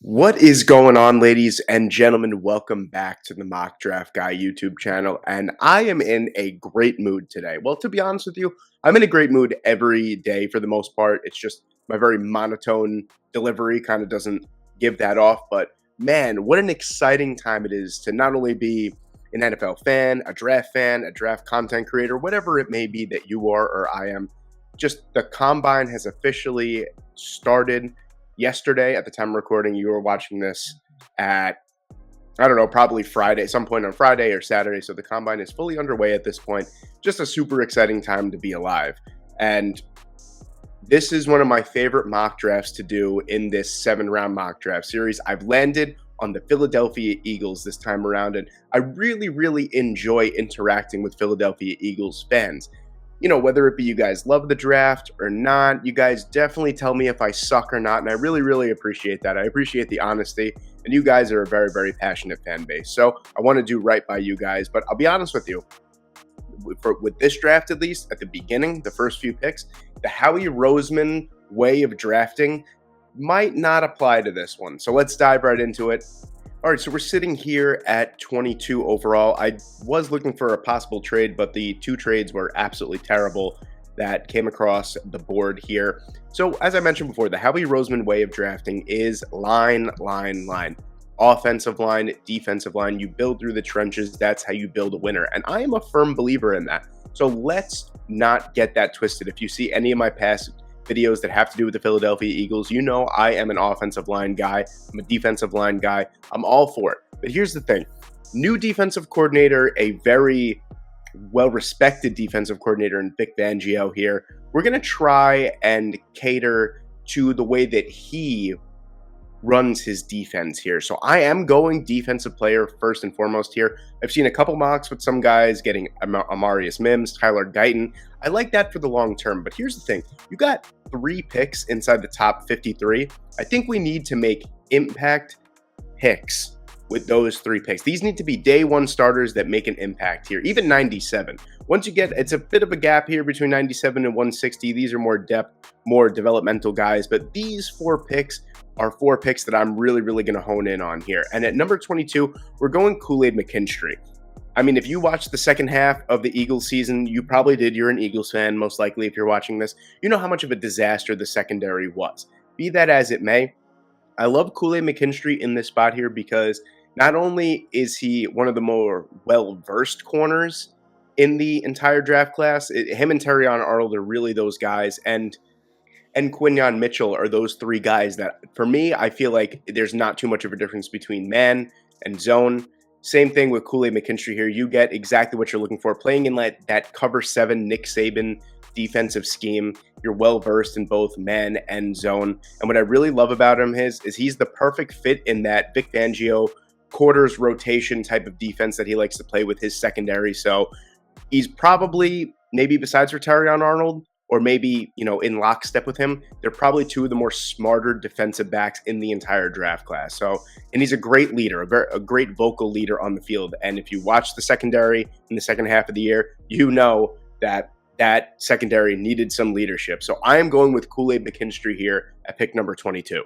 What is going on, ladies and gentlemen? Welcome back to the Mock Draft Guy YouTube channel. And I am in a great mood today. Well, to be honest with you, I'm in a great mood every day for the most part. It's just my very monotone delivery kind of doesn't give that off. But man, what an exciting time it is to not only be an NFL fan, a draft content creator, whatever it may be that you are or I am. Just the combine has officially started yesterday. At the time of recording, you were watching this at, I don't know, probably Friday, some point on Friday or Saturday. So the combine is fully underway at this point. Just a super exciting time to be alive. And this is one of my favorite mock drafts to do in this 7-round mock draft series. I've landed on the Philadelphia Eagles this time around, and I really enjoy interacting with Philadelphia Eagles fans. You know, whether it be you guys love the draft or not, you guys definitely tell me if I suck or not, and I really appreciate that. I appreciate the honesty, and you guys are a very passionate fan base. So I want to do right by you guys, but I'll be honest with you. With this draft, at least at the beginning, the first few picks, the Howie Roseman way of drafting might not apply to this one. So let's dive right into it. All right, so we're sitting here at 22 overall. I was looking for a possible trade, but the two trades were absolutely terrible that came across the board here. So as I mentioned before, the Howie Roseman way of drafting is line. Offensive line, defensive line. You build through the trenches. That's how you build a winner. And I am a firm believer in that. So let's not get that twisted. If you see any of my past videos that have to do with the Philadelphia Eagles, you know I am an offensive line guy. I'm a defensive line guy. I'm all for it. But here's the thing. New defensive coordinator, a very well-respected defensive coordinator in Vic Fangio here. We're going to try and cater to the way that he runs his defense here. So I am going defensive player first and foremost here. I've seen a couple mocks with some guys getting Amarius Mims, Tyler Guyton. I like that for the long term, but here's the thing. You got 3 picks inside the top 53. I think we need to make impact picks with those 3 picks. These need to be day one starters that make an impact here, even 97. Once you get, it's a bit of a gap here between 97 and 160. These are more depth, more developmental guys, but these 4 picks are 4 picks that I'm really going to hone in on here. And at number 22, we're going Kool-Aid McKinstry. I mean, if you watched the second half of the Eagles season, you probably did. You're an Eagles fan, most likely, if you're watching this. You know how much of a disaster the secondary was. Be that as it may, I love Kool-Aid McKinstry in this spot here because not only is he one of the more well-versed corners in the entire draft class, him and Terrion Arnold are really those guys, and Quinyon Mitchell are those 3 guys that, for me, I feel like there's not too much of a difference between man and zone. Same thing with Kool-Aid McKinstry here. You get exactly what you're looking for. Playing in that cover 7 Nick Saban defensive scheme, you're well-versed in both man and zone. And what I really love about him is he's the perfect fit in that Vic Fangio quarters rotation type of defense that he likes to play with his secondary. So he's probably, maybe besides for Terrion Arnold, or maybe, you know, in lockstep with him, they're probably 2 of the more smarter defensive backs in the entire draft class. So, and he's a great leader, a great vocal leader on the field. And if you watch the secondary in the second half of the year, you know that that secondary needed some leadership. So I am going with Kool-Aid McKinstry here at pick number 22.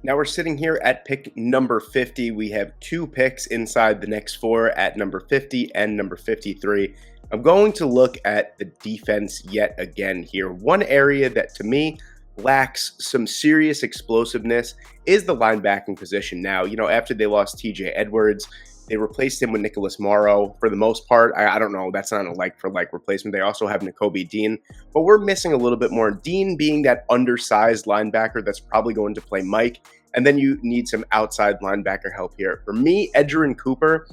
Now we're sitting here at pick number 50. We have 2 picks inside the next 4 at number 50 and number 53. I'm going to look at the defense yet again here. One area that to me lacks some serious explosiveness is the linebacking position. Now, you know, after they lost TJ Edwards, they replaced him with Nicholas Morrow. For the most part, I don't know, that's not a like-for-like replacement. They also have Nakobe Dean, but we're missing a little bit more. Dean being that undersized linebacker that's probably going to play Mike, and then you need some outside linebacker help here. For me, Edgerrin Cooper,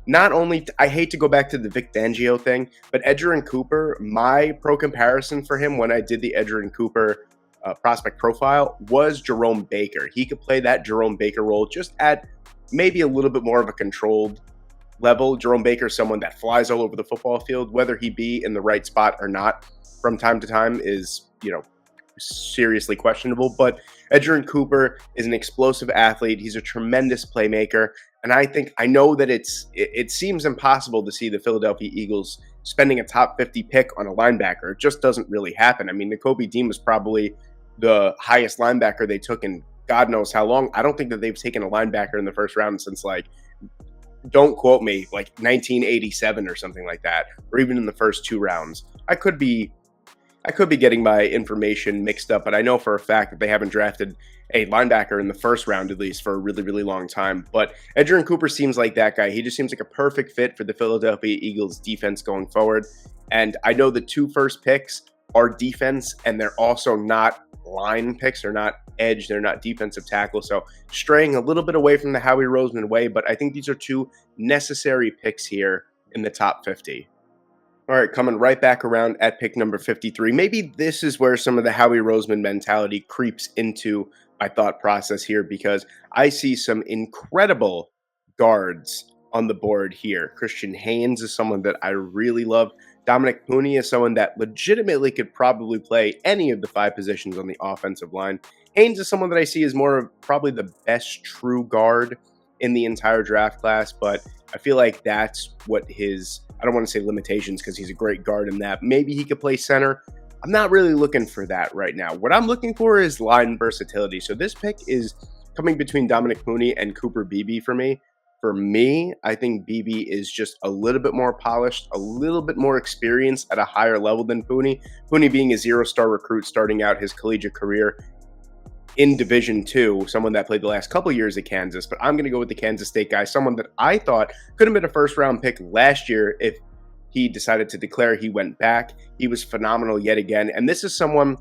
not only, I hate to go back to the Vic Fangio thing, but Edgerrin Cooper, my pro comparison for him when I did the Edgerrin Cooper prospect profile was Jerome Baker. He could play that Jerome Baker role just at maybe a little bit more of a controlled level. Jerome Baker is someone that flies all over the football field. Whether he be in the right spot or not from time to time is, you know, seriously questionable. But Edgerrin Cooper is an explosive athlete. He's a tremendous playmaker. And I know that it seems impossible to see the Philadelphia Eagles spending a top 50 pick on a linebacker. It just doesn't really happen. I mean, Nakobe Dean was probably the highest linebacker they took in God knows how long. I don't think that they've taken a linebacker in the first round since, like, don't quote me, like 1987 or something like that, or even in the first 2 rounds. I could be getting my information mixed up, but I know for a fact that they haven't drafted a linebacker in the first round, at least, for a really, really long time. But Edgerrin Cooper seems like that guy. He just seems like a perfect fit for the Philadelphia Eagles defense going forward. And I know the 2 first picks are defense, and they're also not line picks. They're not edge. They're not defensive tackle. So straying a little bit away from the Howie Roseman way, but I think these are 2 necessary picks here in the top 50. All right, coming right back around at pick number 53. Maybe this is where some of the Howie Roseman mentality creeps into my thought process here, because I see some incredible guards on the board here. Christian Haynes is someone that I really love. Dominic Pooney is someone that legitimately could probably play any of the 5 positions on the offensive line. Haynes is someone that I see as more of probably the best true guard in the entire draft class, but I feel like that's what his, I don't want to say limitations because he's a great guard in that. Maybe he could play center. I'm not really looking for that right now. What I'm looking for is line versatility. So this pick is coming between Dominic Pooney and Cooper Beebe for me. For me, I think Beebe is just a little bit more polished, a little bit more experienced at a higher level than Pooney. Pooney being a 0-star recruit starting out his collegiate career in Division II, someone that played the last couple years at Kansas, but I'm going to go with the Kansas State guy, someone that I thought could have been a first-round pick last year if he decided to declare he went back. He was phenomenal yet again, and this is someone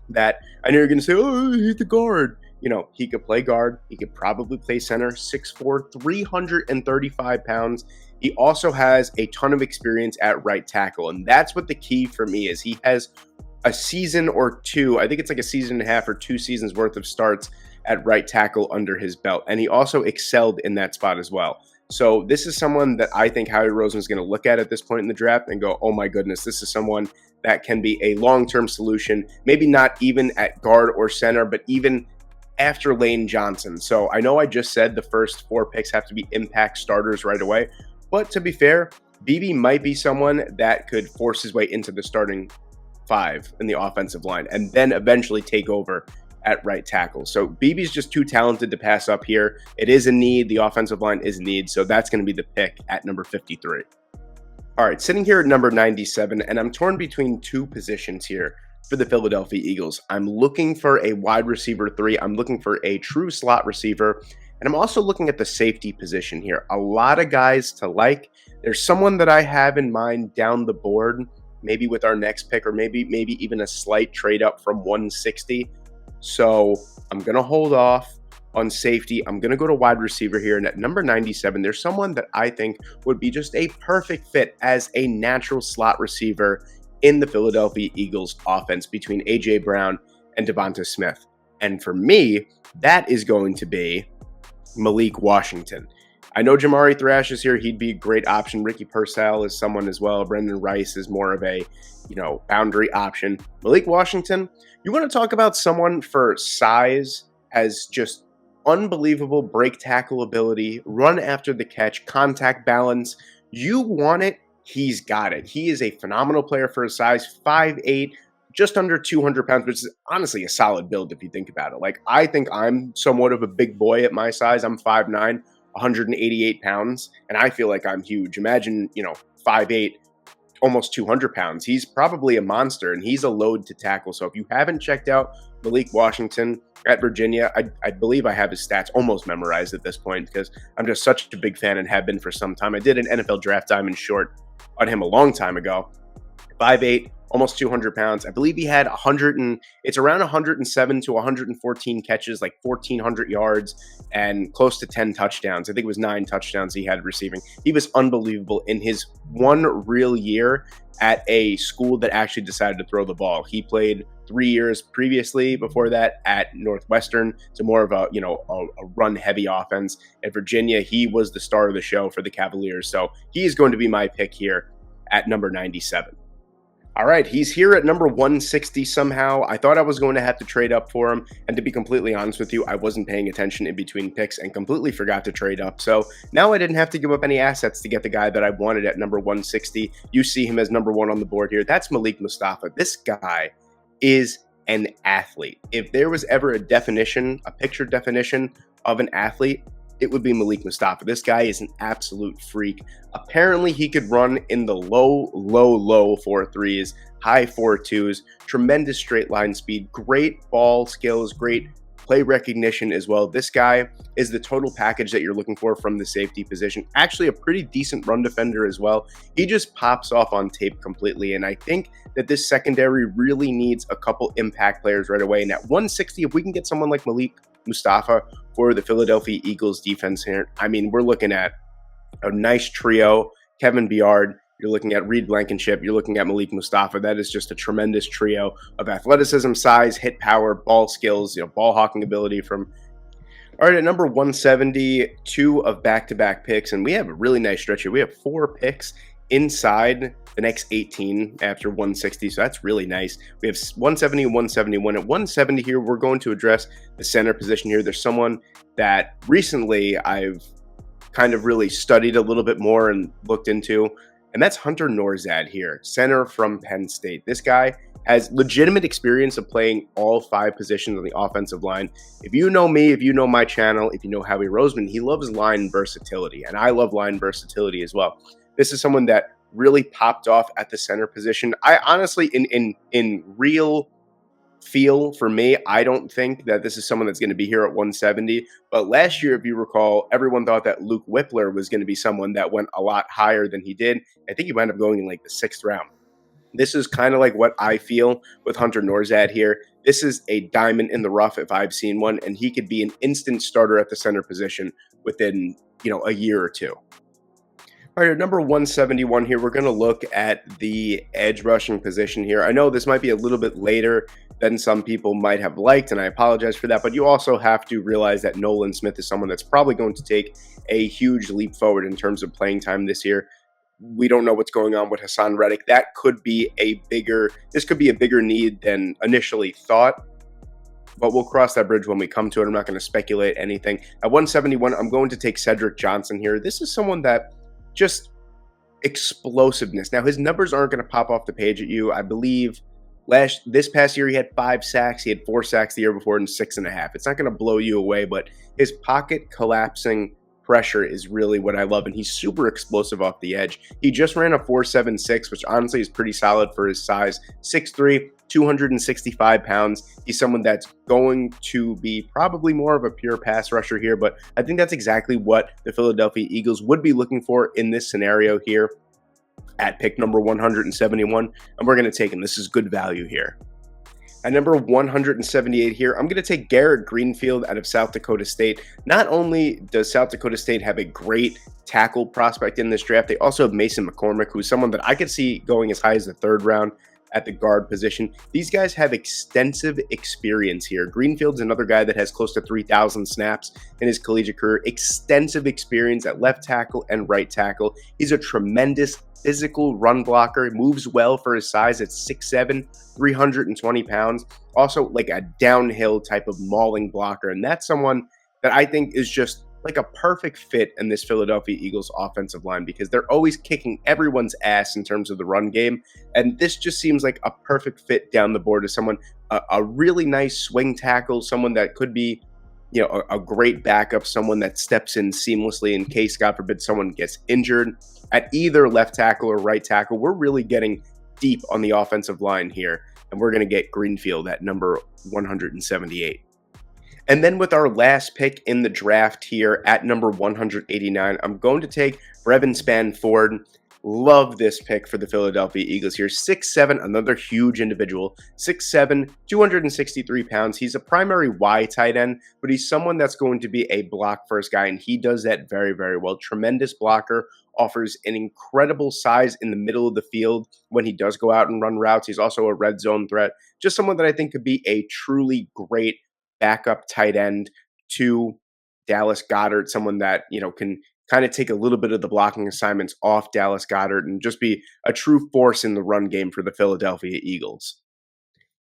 that I know you're going to say, oh, he's the guard. You know, he could play guard. He could probably play center, 6'4", 335 pounds. He also has a ton of experience at right tackle, and that's what the key for me is. He has a season or 2, I think it's like a season and a half or 2 seasons worth of starts at right tackle under his belt. And he also excelled in that spot as well. So this is someone that I think Howie Roseman is going to look at this point in the draft and go, oh my goodness, this is someone that can be a long-term solution, maybe not even at guard or center, but even after Lane Johnson. So I know I just said the first 4 picks have to be impact starters right away, but to be fair, Beebe might be someone that could force his way into the starting 5 in the offensive line and then eventually take over at right tackle. So Beebe's just too talented to pass up here. It is a need. The offensive line is a need. So that's going to be the pick at number 53. All right, sitting here at number 97, and I'm torn between 2 positions here for the Philadelphia Eagles. I'm looking for a wide receiver 3. I'm looking for a true slot receiver. And I'm also looking at the safety position here. A lot of guys to like. There's someone that I have in mind down the board, maybe with our next pick, or maybe even a slight trade up from 160. So I'm going to hold off on safety. I'm going to go to wide receiver here. And at number 97, there's someone that I think would be just a perfect fit as a natural slot receiver in the Philadelphia Eagles offense between A.J. Brown and Devonta Smith. And for me, that is going to be Malik Washington. I know Jamari Thrash is here. He'd be a great option. Ricky Purcell is someone as well. Brendan Rice is more of a, boundary option. Malik Washington, you want to talk about someone for size, has just unbelievable break tackle ability, run after the catch, contact balance. You want it, he's got it. He is a phenomenal player for his size, 5'8", just under 200 pounds, which is honestly a solid build if you think about it. Like, I think I'm somewhat of a big boy at my size. I'm 5'9", 188 pounds, and I feel like I'm huge. Imagine, 5'8", almost 200 pounds. He's probably a monster, and he's a load to tackle. So if you haven't checked out Malik Washington at Virginia, I believe I have his stats almost memorized at this point because I'm just such a big fan and have been for some time. I did an NFL Draft Diamond short on him a long time ago. 5'8", almost 200 pounds. I believe he had it's around 107 to 114 catches, like 1,400 yards and close to 10 touchdowns. I think it was 9 touchdowns he had receiving. He was unbelievable in his one real year at a school that actually decided to throw the ball. He played 3 years previously before that at Northwestern. So more of a run-heavy offense. At Virginia, he was the star of the show for the Cavaliers. So he is going to be my pick here at number 97. All right, he's here at number 160 somehow. I thought I was going to have to trade up for him, and to be completely honest with you, I wasn't paying attention in between picks and completely forgot to trade up. So now I didn't have to give up any assets to get the guy that I wanted at number 160. You see him as number 1 on the board here. That's Malik Mustafa. This guy is an athlete. If there was ever a definition, a picture definition of an athlete, it would be Malik Mustafa. This guy is an absolute freak. Apparently, he could run in the low 4.3s, high 4.2s, tremendous straight line speed, great ball skills, great play recognition as well. This guy is the total package that you're looking for from the safety position. Actually, a pretty decent run defender as well. He just pops off on tape completely, and I think that this secondary really needs a couple impact players right away. And at 160, if we can get someone like Malik Mustafa for the Philadelphia Eagles defense here, I mean, we're looking at a nice trio. Kevin Byard, you're looking at Reed Blankenship, you're looking at Malik Mustafa. That is just a tremendous trio of athleticism, size, hit power, ball skills, ball hawking ability from. All right, at number 170, two of back-to-back picks, and we have a really nice stretch here. We have 4 picks inside the next 18 after 160, so that's really nice. We have 170 and 171. At 170 here, we're going to address the center position here. There's someone that recently I've kind of really studied a little bit more and looked into, and that's Hunter Norzad here, center from Penn State. This guy has legitimate experience of playing all 5 positions on the offensive line. If you know me, if you know my channel, if you know Howie Roseman, he loves line versatility, and I love line versatility as well. This is someone that really popped off at the center position. I honestly, in real feel for me, I don't think that this is someone that's going to be here at 170. But last year, if you recall, everyone thought that Luke Whippler was going to be someone that went a lot higher than he did. I think he wound up going in like the 6th round. This is kind of like what I feel with Hunter Norzad here. This is a diamond in the rough if I've seen one, and he could be an instant starter at the center position within, a year or two. All right, at number 171 here, we're going to look at the edge rushing position here. I know this might be a little bit later than some people might have liked, and I apologize for that, but you also have to realize that Nolan Smith is someone that's probably going to take a huge leap forward in terms of playing time this year. We don't know what's going on with Hassan Reddick. This could be a bigger need than initially thought, but we'll cross that bridge when we come to it. I'm not going to speculate anything. At 171, I'm going to take Cedric Johnson here. This is someone that just explosiveness. Now, his numbers aren't going to pop off the page at you. I believe this past year he had 5 sacks. He had 4 sacks the year before and 6.5. It's not going to blow you away, but his pocket collapsing pressure is really what I love, and he's super explosive off the edge. He just ran a 4.76, which honestly is pretty solid for his size. 6'3", 265 pounds. He's someone that's going to be probably more of a pure pass rusher here, but I think that's exactly what the Philadelphia Eagles would be looking for in this scenario here at pick number 171, and we're going to take him. This is good value here. At number 178 here, I'm going to take Garrett Greenfield out of South Dakota State. Not only does South Dakota State have a great tackle prospect in this draft, they also have Mason McCormick, who's someone that I could see going as high as the 3rd round at the guard position. These guys have extensive experience here. Greenfield's another guy that has close to 3,000 snaps in his collegiate career. Extensive experience at left tackle and right tackle. He's a tremendous physical run blocker, moves well for his size at 6'7", 320 pounds. Also like a downhill type of mauling blocker. And that's someone that I think is just like a perfect fit in this Philadelphia Eagles offensive line, because they're always kicking everyone's ass in terms of the run game. And this just seems like a perfect fit down the board as someone, a really nice swing tackle, someone that could be, a great backup, someone that steps in seamlessly in case, God forbid, someone gets injured at either left tackle or right tackle. We're really getting deep on the offensive line here, and we're going to get Greenfield at number 178. And then with our last pick in the draft here at number 189, I'm going to take Brevin Spann-Ford. Love this pick for the Philadelphia Eagles here. 6'7", another huge individual. 6'7", 263 pounds. He's a primary Y tight end, but he's someone that's going to be a block first guy, and he does that very, very well. Tremendous blocker, offers an incredible size in the middle of the field when he does go out and run routes. He's also a red zone threat. Just someone that I think could be a truly great backup tight end to Dallas Goedert, someone that, can kind of take a little bit of the blocking assignments off Dallas Goedert and just be a true force in the run game for the Philadelphia Eagles.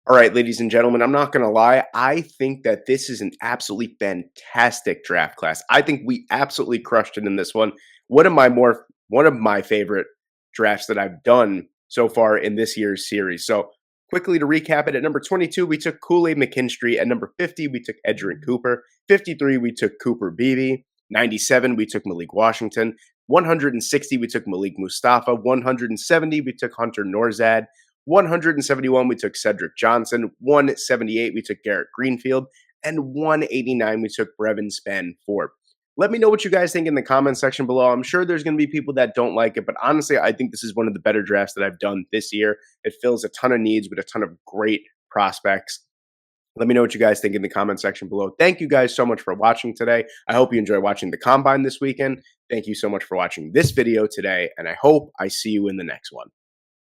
All right, ladies and gentlemen, I'm not going to lie. I think that this is an absolutely fantastic draft class. I think we absolutely crushed it in this one. One of my favorite drafts that I've done so far in this year's series. So Quickly to recap it, at number 22, we took Kool-Aid McKinstry. At number 50, we took Edgerrin Cooper. 53, we took Cooper Beebe. 97, we took Malik Washington. 160, we took Malik Mustafa. 170, we took Hunter Norzad. 171, we took Cedric Johnson. 178, we took Garrett Greenfield. And 189, we took Brevin Spann Ford. Let me know what you guys think in the comment section below. I'm sure there's going to be people that don't like it, but honestly, I think this is one of the better drafts that I've done this year. It fills a ton of needs with a ton of great prospects. Let me know what you guys think in the comment section below. Thank you guys so much for watching today. I hope you enjoy watching the Combine this weekend. Thank you so much for watching this video today, and I hope I see you in the next one.